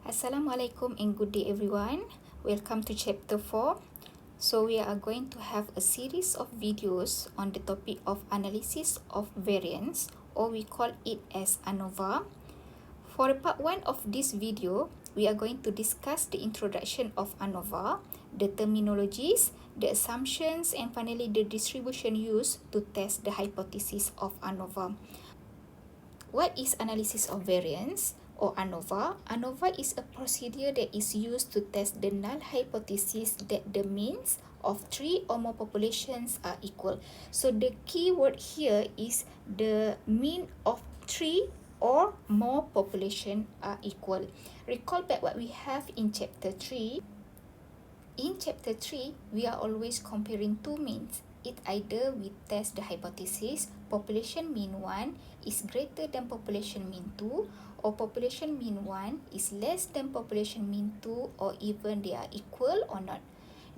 Assalamualaikum and good day everyone. Welcome to chapter 4. So we are going to have a series of videos on the topic of analysis of variance, or we call it as ANOVA. For part 1 of this video, we are going to discuss the introduction of ANOVA, the terminologies, the assumptions, and finally the distribution used to test the hypothesis of ANOVA. What is analysis of variance or ANOVA? ANOVA is a procedure that is used to test the null hypothesis that the means of 3 or more populations are equal. So the key word here is the mean of 3 or more population are equal. Recall back what we have in chapter 3. In chapter 3, we are always comparing two means. It either we test the hypothesis population mean 1 is greater than population mean 2, or population mean 1 is less than population mean 2, or even they are equal or not.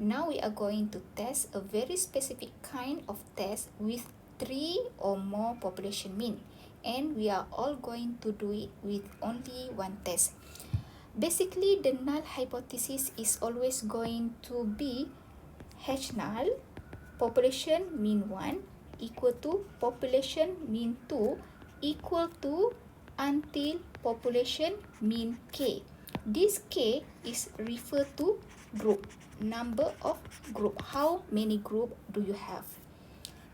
Now we are going to test a very specific kind of test with 3 or more population mean, and we are all going to do it with only one test. Basically, the null hypothesis is always going to be H null population mean 1 equal to population mean 2 equal to until population mean K. This K is referred to group, number of group. How many group do you have?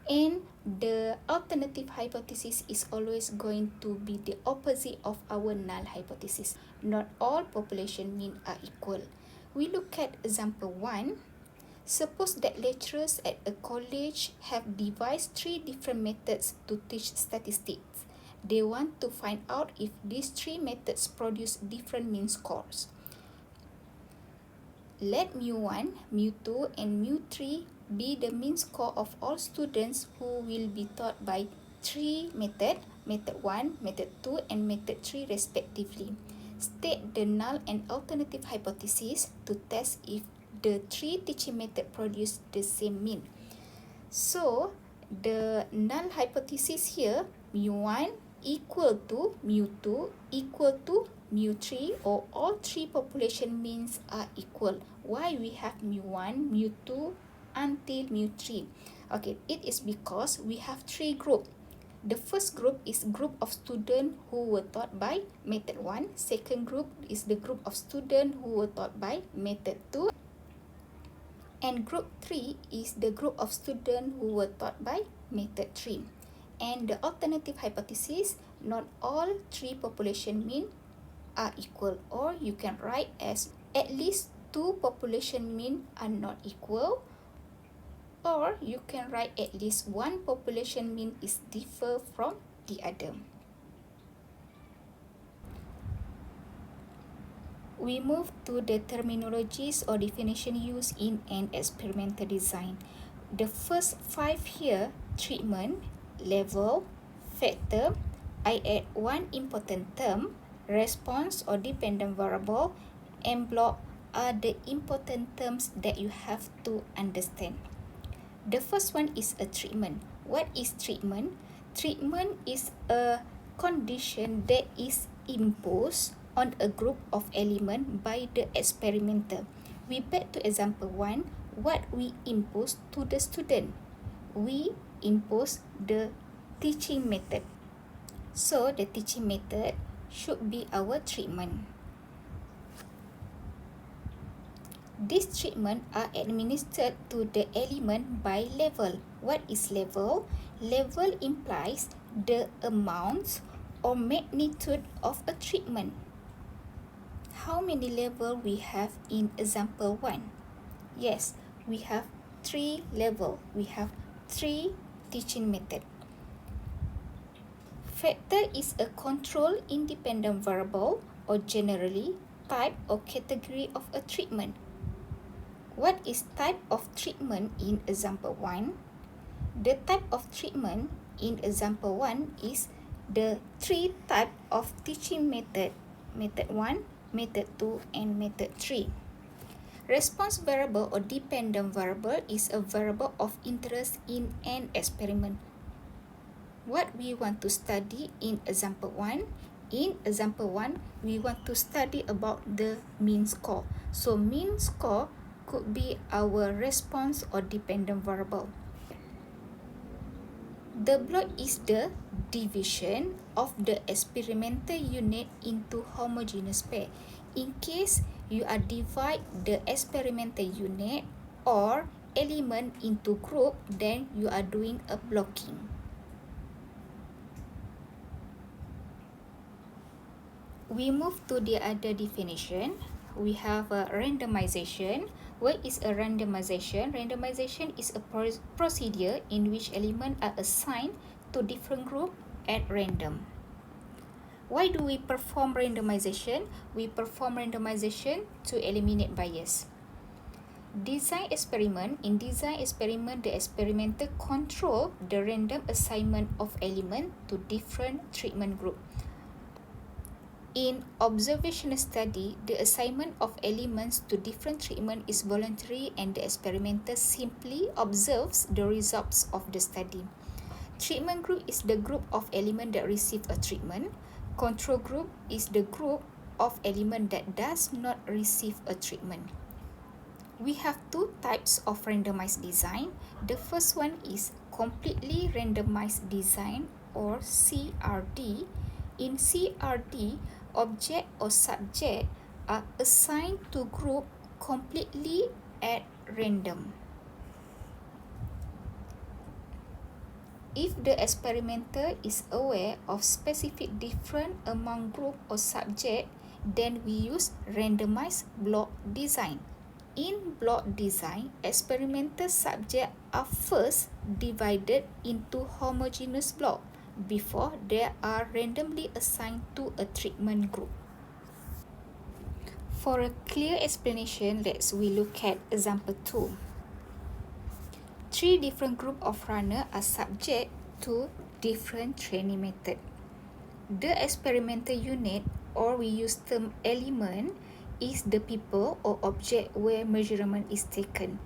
And the alternative hypothesis is always going to be the opposite of our null hypothesis. Not all population mean are equal. We look at example 1. Suppose that lecturers at a college have devised 3 different methods to teach statistics. They want to find out if these 3 methods produce different mean scores. Let mu1, mu2, and mu3 be the mean score of all students who will be taught by 3 methods, method 1, method 2, and method 3 respectively. State the null and alternative hypothesis to test if the 3 teaching method produce the same mean. So, the null hypothesis here, mu1 equal to mu2 equal to mu3, or all 3 population means are equal. Why we have mu1, mu2 until mu3? Okay, it is because we have 3 groups. The first group is group of students who were taught by method 1. Second group is the group of students who were taught by method 2. And group 3 is the group of students who were taught by method 3. And the alternative hypothesis, not all 3 population mean are equal, or you can write as at least 2 population mean are not equal, or you can write at least 1 population mean is differ from the other. We move to the terminologies or definition used in an experimental design. The first 5 here, treatment, level, factor. I add one important term, response or dependent variable, and block are the important terms that you have to understand. The first one is a treatment. What is treatment? Treatment is a condition that is imposed on a group of elements by the experimenter. We back to example 1. What we impose to the student? We impose the teaching method. So the teaching method should be our treatment. These treatments are administered to the element by level. What is level? Level implies the amount or magnitude of a treatment. How many levels we have in example 1? Yes, we have 3 levels. We have 3 teaching methods. Factor is a control independent variable, or generally type or category of a treatment. What is type of treatment in example 1? The type of treatment in example 1 is the 3 type of teaching method, method 1, method 2, and method 3. Response variable or dependent variable is a variable of interest in an experiment. What we want to study in example 1 In example 1, we want to study about the mean score. So mean score could be our response or dependent variable. The block is the division of the experimental unit into homogeneous pair. In case you are divide the experimental unit or element into group, then you are doing a blocking. We move to the other definition. We have a randomization. What is a randomization? Randomization is a procedure in which elements are assigned to different groups at random. Why do we perform randomization? We perform randomization to eliminate bias. Design experiment. In design experiment, the experimenter control the random assignment of element to different treatment group. In observational study, the assignment of elements to different treatment is voluntary and the experimenter simply observes the results of the study. Treatment group is the group of elements that receive a treatment. Control group is the group of elements that does not receive a treatment. We have two types of randomized design. The first one is completely randomized design or CRD. In CRD, object or subject are assigned to group completely at random. If the experimenter is aware of specific difference among group or subject, then we use randomized block design. In block design, experimental subjects are first divided into homogeneous blocks before they are randomly assigned to a treatment group. For a clear explanation, let's look at example 2. 3 different groups of runners are subject to different training method. The experimental unit, or we use term element, is the people or object where measurement is taken.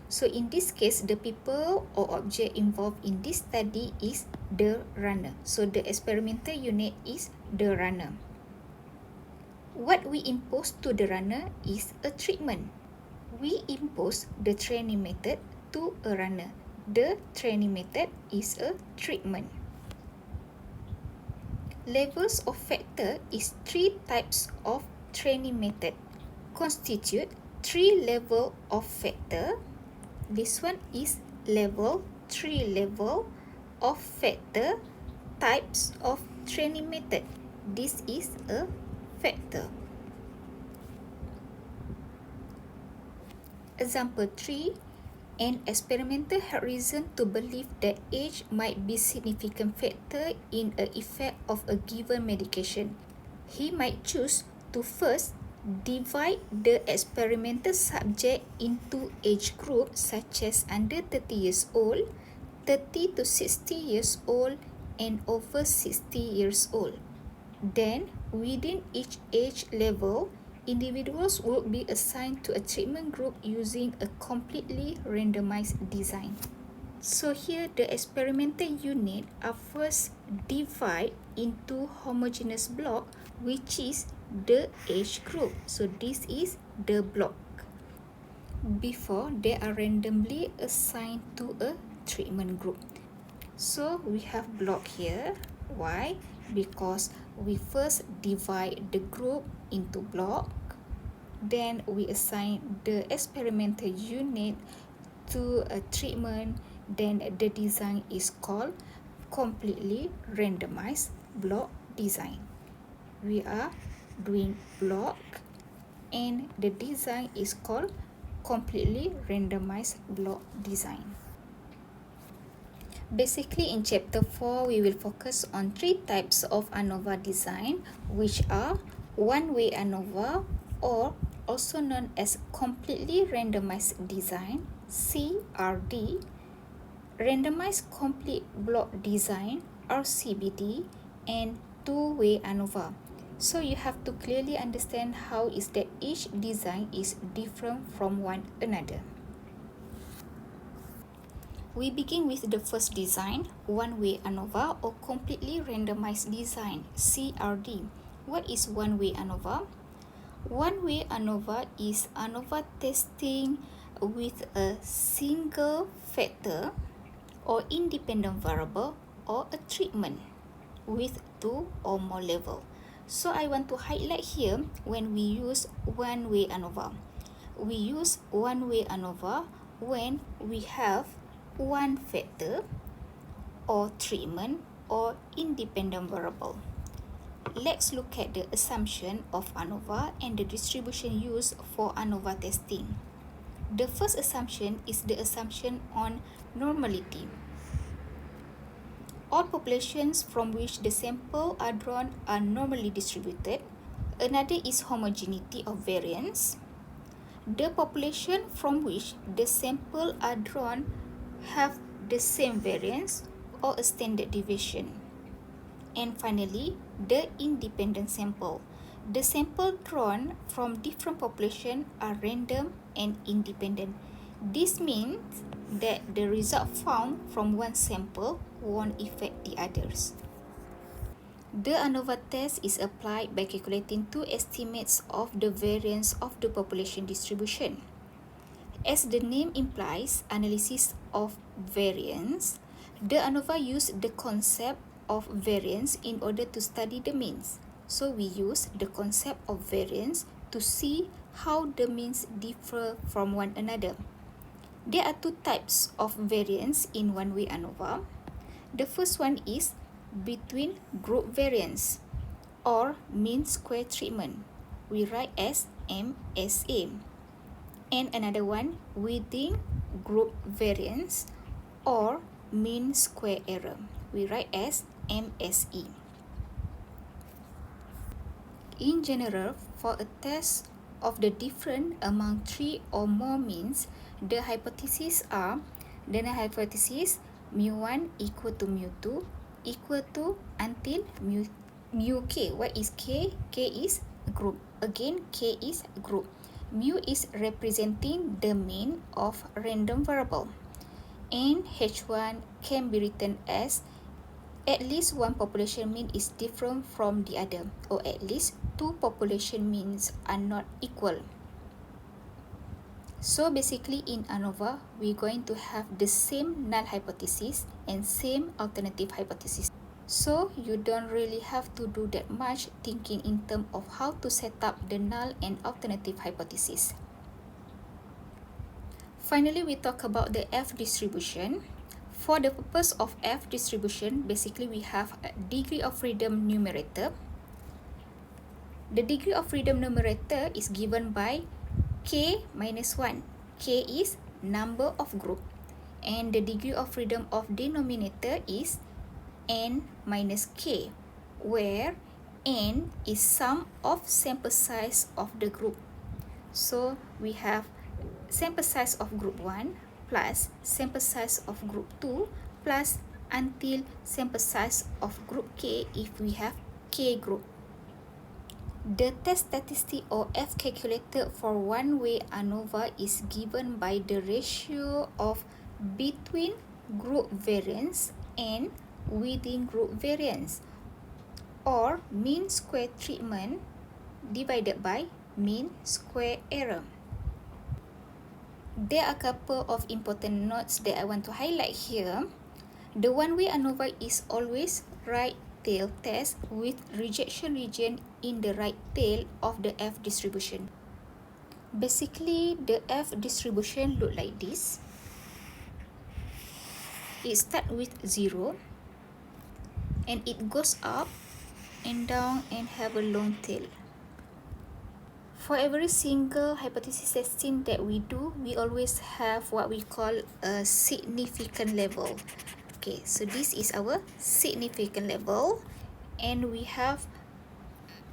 So in this case, the people or object involved in this study is the runner. So the experimental unit is the runner. What we impose to the runner is a treatment. We impose the training method to a runner. The training method is a treatment. Levels of factor is 3 types of training method. Constitute 3 level of factor. This one is level 3 level of factor types of training method. This is a factor. Example 3. An experimenter had reason to believe that age might be significant factor in the effect of a given medication. He might choose to first divide the experimental subject into age groups such as under 30 years old, 30 to 60 years old, and over 60 years old. Then, within each age level, individuals would be assigned to a treatment group using a completely randomized design. So here, the experimental unit are first divided into homogeneous block, which is the age group. So this is the block. Before, they are randomly assigned to a treatment group. So we have block here. Why? Because we first divide the group into block. Then we assign the experimental unit to a treatment. Then the design is called completely randomized block design. We are doing block and the design is called completely randomized block design. Basically, in chapter 4, we will focus on 3 types of ANOVA design, which are one-way ANOVA, or also known as completely randomized design, CRD, randomized complete block design, RCBD, and two-way ANOVA. So you have to clearly understand how is that each design is different from one another. We begin with the first design, one-way ANOVA or completely randomized design, CRD. What is one-way ANOVA? One-way ANOVA is ANOVA testing with a single factor or independent variable or a treatment with two or more levels. So I want to highlight here when we use one-way ANOVA. We use one-way ANOVA when we have one factor or treatment or independent variable. Let's look at the assumption of ANOVA and the distribution used for ANOVA testing. The first assumption is the assumption on normality. All populations from which the sample are drawn are normally distributed. Another is homogeneity of variance. The population from which the sample are drawn have the same variance or a standard deviation. And finally, the independent sample. The sample drawn from different populations are random and independent. This means that the result found from one sample won't affect the others. The ANOVA test is applied by calculating two estimates of the variance of the population distribution. As the name implies, analysis of variance, the ANOVA uses the concept of variance in order to study the means. So we use the concept of variance to see how the means differ from one another. There are two types of variance in one-way ANOVA. The first one is between group variance or mean square treatment. We write as MSA. And another one within group variance or mean square error. We write as MSE. In general, for a test of the difference among three or more means, the hypotheses are the null hypothesis mu1 equal to mu2 equal to until mu k. What is k? K is group. Again, k is group. Mu is representing the mean of random variable. And H1 can be written as at least one population mean is different from the other, or at least two population means are not equal. So basically in ANOVA, we're going to have the same null hypothesis and same alternative hypothesis. So you don't really have to do that much thinking in terms of how to set up the null and alternative hypothesis. Finally, we talk about the F distribution. For the purpose of F distribution, basically we have a degree of freedom numerator. The degree of freedom numerator is given by k minus 1. K is number of group. And the degree of freedom of denominator is n minus k, where n is sum of sample size of the group. So we have sample size of group 1 plus sample size of group 2 plus until sample size of group k if we have k group. The test statistic or F calculated for one-way ANOVA is given by the ratio of between group variance and within group variance, or mean square treatment divided by mean square error. There are a couple of important notes that I want to highlight here. The one-way ANOVA is always right tail test with rejection region in the right tail of the F distribution. Basically, the F distribution look like this. It starts with 0 and it goes up and down and have a long tail. For every single hypothesis testing that we do, we always have what we call a significant level. Okay, so this is our significant level, and we have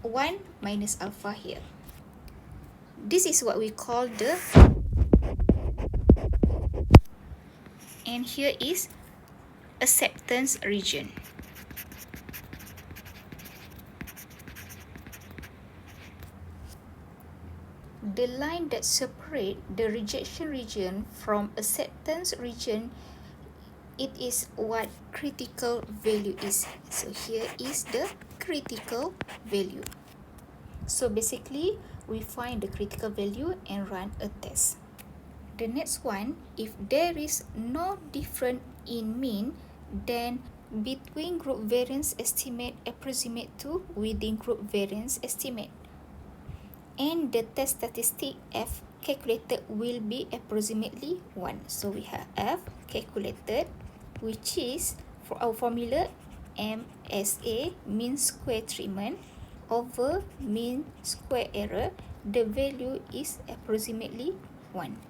1 minus alpha here. This is what we call the, and here is acceptance region. The line that separates the rejection region from acceptance region it is what critical value is. So here is the critical value. So basically, we find the critical value and run a test. The next one, if there is no difference in mean, then between group variance estimate approximate to within group variance estimate. And the test statistic F calculated will be approximately 1. So we have F calculated, which is for our formula MSA, mean square treatment, over mean square error. The value is approximately 1.